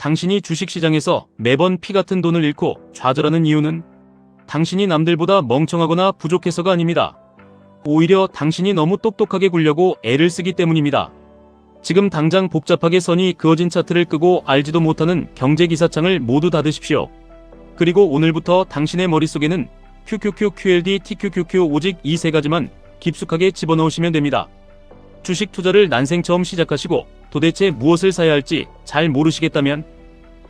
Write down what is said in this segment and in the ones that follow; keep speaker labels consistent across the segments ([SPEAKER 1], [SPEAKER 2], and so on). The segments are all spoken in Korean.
[SPEAKER 1] 당신이 주식시장에서 매번 피 같은 돈을 잃고 좌절하는 이유는 당신이 남들보다 멍청하거나 부족해서가 아닙니다. 오히려 당신이 너무 똑똑하게 굴려고 애를 쓰기 때문입니다. 지금 당장 복잡하게 선이 그어진 차트를 끄고 알지도 못하는 경제기사창을 모두 닫으십시오. 그리고 오늘부터 당신의 머릿속에는 QQQ, QLD, TQQQ 오직 이 세 가지만 깊숙하게 집어넣으시면 됩니다. 주식 투자를 난생 처음 시작하시고 도대체 무엇을 사야 할지 잘 모르시겠다면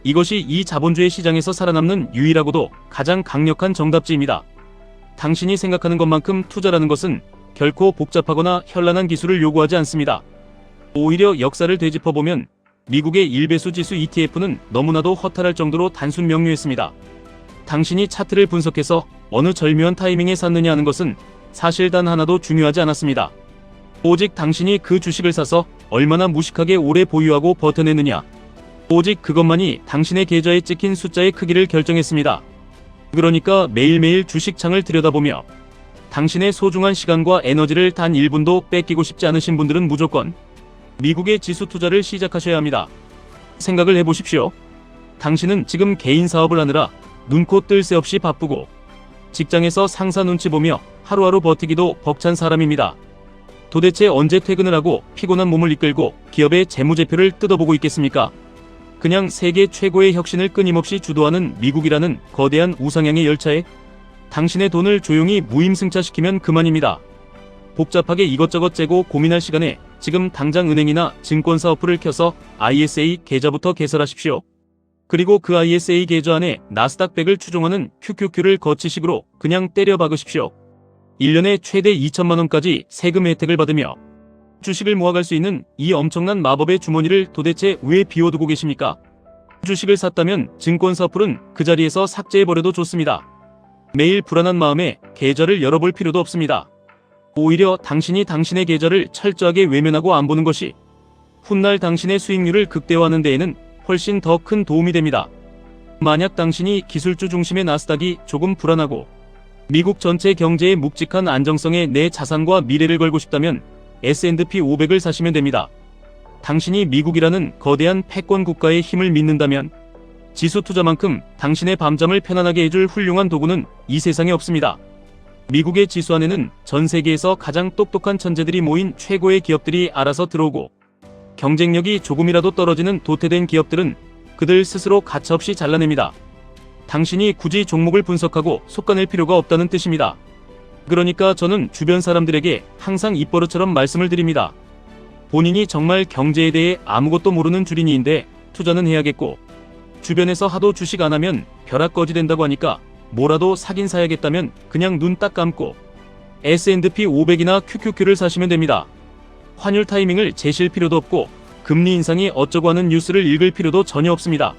[SPEAKER 1] 이것이 이 자본주의 시장에서 살아남는 유일하고도 가장 강력한 정답지입니다. 당신이 생각하는 것만큼 투자라는 것은 결코 복잡하거나 현란한 기술을 요구하지 않습니다. 오히려 역사를 되짚어보면 미국의 일배수 지수 ETF는 너무나도 허탈할 정도로 단순 명료했습니다. 당신이 차트를 분석해서 어느 절묘한 타이밍에 샀느냐 하는 것은 사실 단 하나도 중요하지 않았습니다. 오직 당신이 그 주식을 사서 얼마나 무식하게 오래 보유하고 버텨내느냐, 오직 그것만이 당신의 계좌에 찍힌 숫자의 크기를 결정했습니다. 그러니까 매일매일 주식창을 들여다보며 당신의 소중한 시간과 에너지를 단 1분도 뺏기고 싶지 않으신 분들은 무조건 미국의 지수 투자를 시작하셔야 합니다. 생각을 해보십시오. 당신은 지금 개인 사업을 하느라 눈코 뜰 새 없이 바쁘고 직장에서 상사 눈치 보며 하루하루 버티기도 벅찬 사람입니다. 도대체 언제 퇴근을 하고 피곤한 몸을 이끌고 기업의 재무제표를 뜯어보고 있겠습니까? 그냥 세계 최고의 혁신을 끊임없이 주도하는 미국이라는 거대한 우상향의 열차에 당신의 돈을 조용히 무임승차시키면 그만입니다. 복잡하게 이것저것 재고 고민할 시간에 지금 당장 은행이나 증권사 어플을 켜서 ISA 계좌부터 개설하십시오. 그리고 그 ISA 계좌 안에 나스닥 100을 추종하는 QQQ를 거치식으로 그냥 때려 박으십시오. 1년에 최대 2천만원까지 세금 혜택을 받으며 주식을 모아갈 수 있는 이 엄청난 마법의 주머니를 도대체 왜 비워두고 계십니까? 주식을 샀다면 증권사 어플은 그 자리에서 삭제해버려도 좋습니다. 매일 불안한 마음에 계좌를 열어볼 필요도 없습니다. 오히려 당신이 당신의 계좌를 철저하게 외면하고 안 보는 것이 훗날 당신의 수익률을 극대화하는 데에는 훨씬 더 큰 도움이 됩니다. 만약 당신이 기술주 중심의 나스닥이 조금 불안하고 미국 전체 경제의 묵직한 안정성에 내 자산과 미래를 걸고 싶다면 S&P 500을 사시면 됩니다. 당신이 미국이라는 거대한 패권 국가의 힘을 믿는다면 지수 투자만큼 당신의 밤잠을 편안하게 해줄 훌륭한 도구는 이 세상에 없습니다. 미국의 지수 안에는 전 세계에서 가장 똑똑한 천재들이 모인 최고의 기업들이 알아서 들어오고 경쟁력이 조금이라도 떨어지는 도태된 기업들은 그들 스스로 가차없이 잘라냅니다. 당신이 굳이 종목을 분석하고 속아낼 필요가 없다는 뜻입니다. 그러니까 저는 주변 사람들에게 항상 입버릇처럼 말씀을 드립니다. 본인이 정말 경제에 대해 아무것도 모르는 주린이인데 투자는 해야겠고 주변에서 하도 주식 안 하면 벼락거지 된다고 하니까 뭐라도 사긴 사야겠다면 그냥 눈 딱 감고 S&P 500이나 QQQ를 사시면 됩니다. 환율 타이밍을 재실 필요도 없고 금리 인상이 어쩌고 하는 뉴스를 읽을 필요도 전혀 없습니다.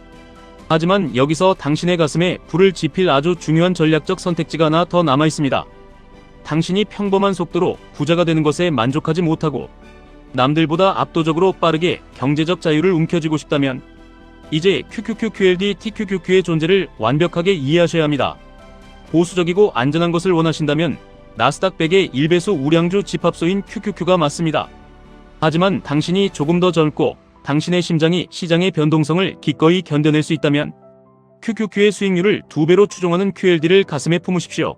[SPEAKER 1] 하지만 여기서 당신의 가슴에 불을 지필 아주 중요한 전략적 선택지가 하나 더 남아 있습니다. 당신이 평범한 속도로 부자가 되는 것에 만족하지 못하고 남들보다 압도적으로 빠르게 경제적 자유를 움켜쥐고 싶다면 이제 QQQ, QLD, TQQQ의 존재를 완벽하게 이해하셔야 합니다. 보수적이고 안전한 것을 원하신다면 나스닥 100의 일배수 우량주 집합소인 QQQ가 맞습니다. 하지만 당신이 조금 더 젊고 당신의 심장이 시장의 변동성을 기꺼이 견뎌낼 수 있다면 QQQ의 수익률을 2배로 추종하는 QLD를 가슴에 품으십시오.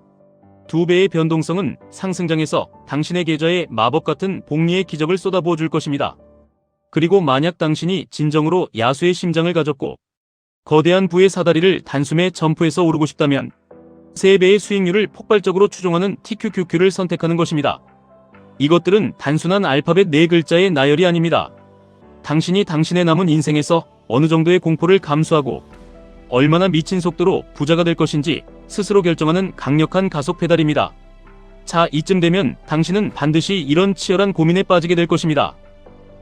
[SPEAKER 1] 2배의 변동성은 상승장에서 당신의 계좌에 마법 같은 복리의 기적을 쏟아부어 줄 것입니다. 그리고 만약 당신이 진정으로 야수의 심장을 가졌고 거대한 부의 사다리를 단숨에 점프해서 오르고 싶다면 3배의 수익률을 폭발적으로 추종하는 TQQQ를 선택하는 것입니다. 이것들은 단순한 알파벳 4글자의 나열이 아닙니다. 당신이 당신의 남은 인생에서 어느 정도의 공포를 감수하고 얼마나 미친 속도로 부자가 될 것인지 스스로 결정하는 강력한 가속 페달입니다. 자, 이쯤 되면 당신은 반드시 이런 치열한 고민에 빠지게 될 것입니다.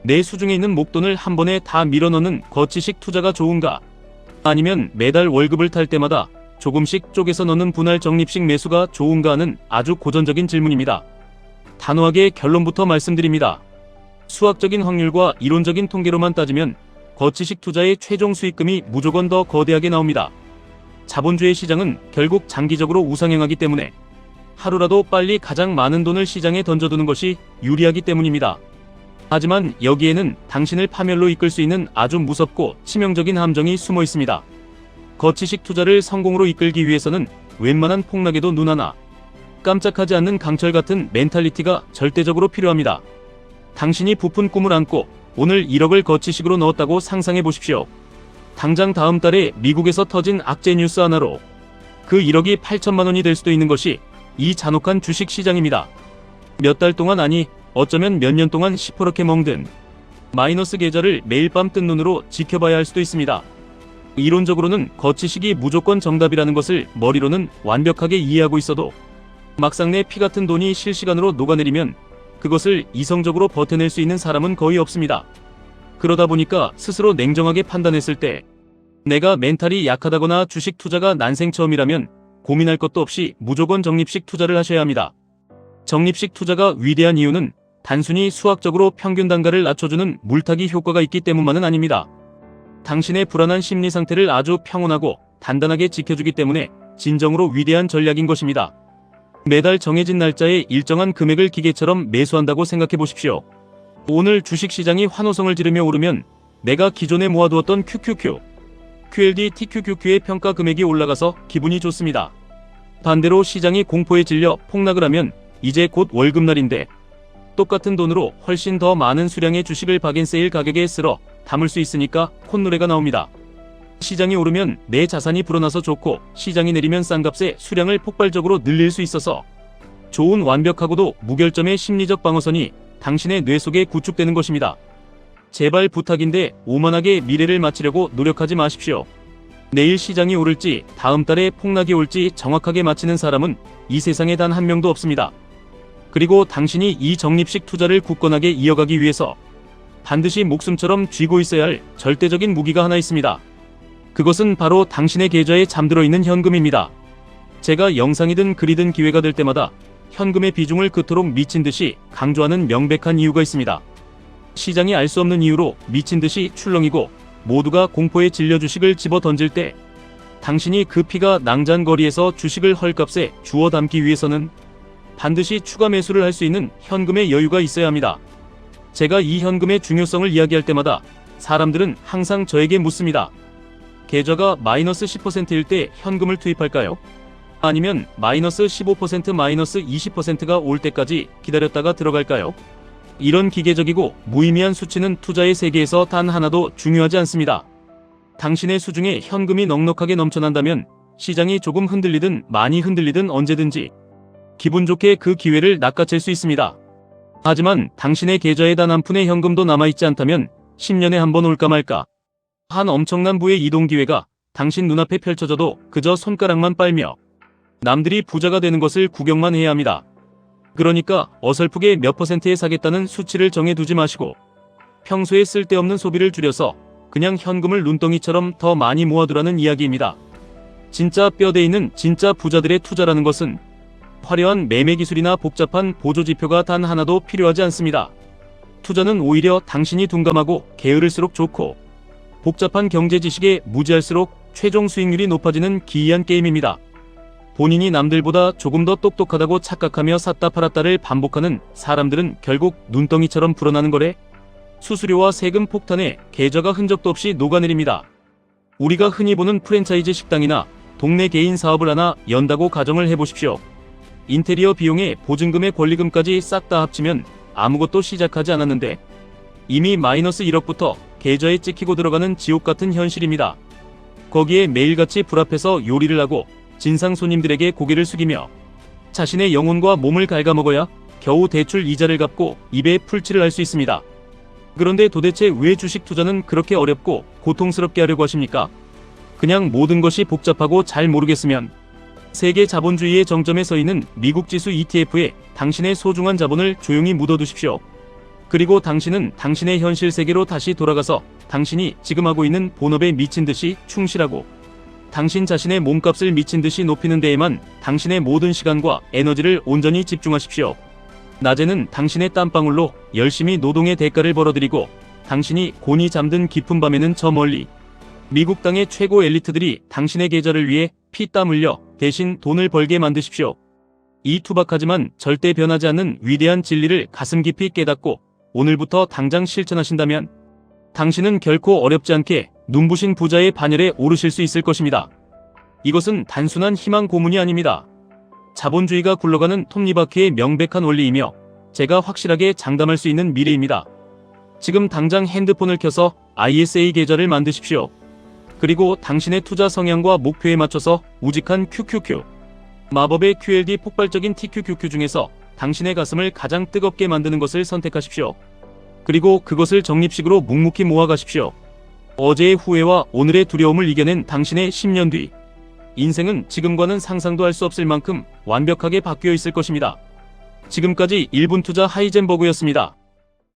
[SPEAKER 1] 내 수중에 있는 목돈을 한 번에 다 밀어넣는 거치식 투자가 좋은가? 아니면 매달 월급을 탈 때마다 조금씩 쪼개서 넣는 분할 적립식 매수가 좋은가 하는 아주 고전적인 질문입니다. 단호하게 결론부터 말씀드립니다. 수학적인 확률과 이론적인 통계로만 따지면 거치식 투자의 최종 수익금이 무조건 더 거대하게 나옵니다. 자본주의 시장은 결국 장기적으로 우상향하기 때문에 하루라도 빨리 가장 많은 돈을 시장에 던져두는 것이 유리하기 때문입니다. 하지만 여기에는 당신을 파멸로 이끌 수 있는 아주 무섭고 치명적인 함정이 숨어 있습니다. 거치식 투자를 성공으로 이끌기 위해서는 웬만한 폭락에도 눈 하나 깜짝하지 않는 강철 같은 멘탈리티가 절대적으로 필요합니다. 당신이 부푼 꿈을 안고 오늘 1억을 거치식으로 넣었다고 상상해 보십시오. 당장 다음 달에 미국에서 터진 악재 뉴스 하나로 그 1억이 8천만 원이 될 수도 있는 것이 이 잔혹한 주식 시장입니다. 몇 달 동안, 아니 어쩌면 몇 년 동안 시퍼렇게 멍든 마이너스 계좌를 매일 밤 뜬 눈으로 지켜봐야 할 수도 있습니다. 이론적으로는 거치식이 무조건 정답이라는 것을 머리로는 완벽하게 이해하고 있어도 막상 내 피 같은 돈이 실시간으로 녹아내리면 그것을 이성적으로 버텨낼 수 있는 사람은 거의 없습니다. 그러다 보니까 스스로 냉정하게 판단했을 때 내가 멘탈이 약하다거나 주식 투자가 난생 처음이라면 고민할 것도 없이 무조건 적립식 투자를 하셔야 합니다. 적립식 투자가 위대한 이유는 단순히 수학적으로 평균 단가를 낮춰주는 물타기 효과가 있기 때문만은 아닙니다. 당신의 불안한 심리 상태를 아주 평온하고 단단하게 지켜주기 때문에 진정으로 위대한 전략인 것입니다. 매달 정해진 날짜에 일정한 금액을 기계처럼 매수한다고 생각해 보십시오. 오늘 주식시장이 환호성을 지르며 오르면 내가 기존에 모아두었던 QQQ, QLD, TQQQ의 평가 금액이 올라가서 기분이 좋습니다. 반대로 시장이 공포에 질려 폭락을 하면 이제 곧 월급날인데 똑같은 돈으로 훨씬 더 많은 수량의 주식을 박앤세일 가격에 쓸어 담을 수 있으니까 콧노래가 나옵니다. 시장이 오르면 내 자산이 불어나서 좋고 시장이 내리면 싼 값에 수량을 폭발적으로 늘릴 수 있어서 좋은 완벽하고도 무결점의 심리적 방어선이 당신의 뇌 속에 구축되는 것입니다. 제발 부탁인데 오만하게 미래를 맞추려고 노력하지 마십시오. 내일 시장이 오를지 다음 달에 폭락이 올지 정확하게 맞히는 사람은 이 세상에 단 한 명도 없습니다. 그리고 당신이 이 적립식 투자를 굳건하게 이어가기 위해서 반드시 목숨처럼 쥐고 있어야 할 절대적인 무기가 하나 있습니다. 그것은 바로 당신의 계좌에 잠들어 있는 현금입니다. 제가 영상이든 글이든 기회가 될 때마다 현금의 비중을 그토록 미친듯이 강조하는 명백한 이유가 있습니다. 시장이 알 수 없는 이유로 미친듯이 출렁이고 모두가 공포에 질려 주식을 집어 던질 때 당신이 그 피가 낭잔거리에서 주식을 헐값에 주워 담기 위해서는 반드시 추가 매수를 할 수 있는 현금의 여유가 있어야 합니다. 제가 이 현금의 중요성을 이야기할 때마다 사람들은 항상 저에게 묻습니다. 계좌가 마이너스 10%일 때 현금을 투입할까요? 아니면 마이너스 15%, 마이너스 20%가 올 때까지 기다렸다가 들어갈까요? 이런 기계적이고 무의미한 수치는 투자의 세계에서 단 하나도 중요하지 않습니다. 당신의 수중에 현금이 넉넉하게 넘쳐난다면 시장이 조금 흔들리든 많이 흔들리든 언제든지 기분 좋게 그 기회를 낚아챌 수 있습니다. 하지만 당신의 계좌에 단 한 푼의 현금도 남아있지 않다면 10년에 한 번 올까 말까 한 엄청난 부의 이동 기회가 당신 눈앞에 펼쳐져도 그저 손가락만 빨며 남들이 부자가 되는 것을 구경만 해야 합니다. 그러니까 어설프게 몇 %에 사겠다는 수치를 정해두지 마시고 평소에 쓸데없는 소비를 줄여서 그냥 현금을 눈덩이처럼 더 많이 모아두라는 이야기입니다. 진짜 뼈대 있는 진짜 부자들의 투자라는 것은 화려한 매매 기술이나 복잡한 보조지표가 단 하나도 필요하지 않습니다. 투자는 오히려 당신이 둔감하고 게으를수록 좋고 복잡한 경제 지식에 무지할수록 최종 수익률이 높아지는 기이한 게임입니다. 본인이 남들보다 조금 더 똑똑하다고 착각하며 샀다 팔았다를 반복하는 사람들은 결국 눈덩이처럼 불어나는 거래 수수료와 세금 폭탄에 계좌가 흔적도 없이 녹아내립니다. 우리가 흔히 보는 프랜차이즈 식당이나 동네 개인 사업을 하나 연다고 가정을 해보십시오. 인테리어 비용에 보증금의 권리금까지 싹 다 합치면 아무것도 시작하지 않았는데 이미 마이너스 1억부터 계좌에 찍히고 들어가는 지옥같은 현실입니다. 거기에 매일같이 불 앞에서 요리를 하고 진상 손님들에게 고개를 숙이며 자신의 영혼과 몸을 갉아먹어야 겨우 대출 이자를 갚고 입에 풀칠을 할 수 있습니다. 그런데 도대체 왜 주식 투자는 그렇게 어렵고 고통스럽게 하려고 하십니까? 그냥 모든 것이 복잡하고 잘 모르겠으면 세계 자본주의의 정점에 서 있는 미국 지수 ETF에 당신의 소중한 자본을 조용히 묻어두십시오. 그리고 당신은 당신의 현실 세계로 다시 돌아가서 당신이 지금 하고 있는 본업에 미친듯이 충실하고 당신 자신의 몸값을 미친듯이 높이는 데에만 당신의 모든 시간과 에너지를 온전히 집중하십시오. 낮에는 당신의 땀방울로 열심히 노동의 대가를 벌어들이고 당신이 곤히 잠든 깊은 밤에는 저 멀리 미국 땅의 최고 엘리트들이 당신의 계좌를 위해 피땀 흘려 대신 돈을 벌게 만드십시오. 이 투박하지만 절대 변하지 않는 위대한 진리를 가슴 깊이 깨닫고 오늘부터 당장 실천하신다면 당신은 결코 어렵지 않게 눈부신 부자의 반열에 오르실 수 있을 것입니다. 이것은 단순한 희망 고문이 아닙니다. 자본주의가 굴러가는 톱니바퀴의 명백한 원리이며 제가 확실하게 장담할 수 있는 미래입니다. 지금 당장 핸드폰을 켜서 ISA 계좌를 만드십시오. 그리고 당신의 투자 성향과 목표에 맞춰서 우직한 QQQ, 마법의 QLD 폭발적인 TQQQ 중에서 당신의 가슴을 가장 뜨겁게 만드는 것을 선택하십시오. 그리고 그것을 적립식으로 묵묵히 모아가십시오. 어제의 후회와 오늘의 두려움을 이겨낸 당신의 10년 뒤 인생은 지금과는 상상도 할 수 없을 만큼 완벽하게 바뀌어 있을 것입니다. 지금까지 1분 투자 하이젠버그였습니다.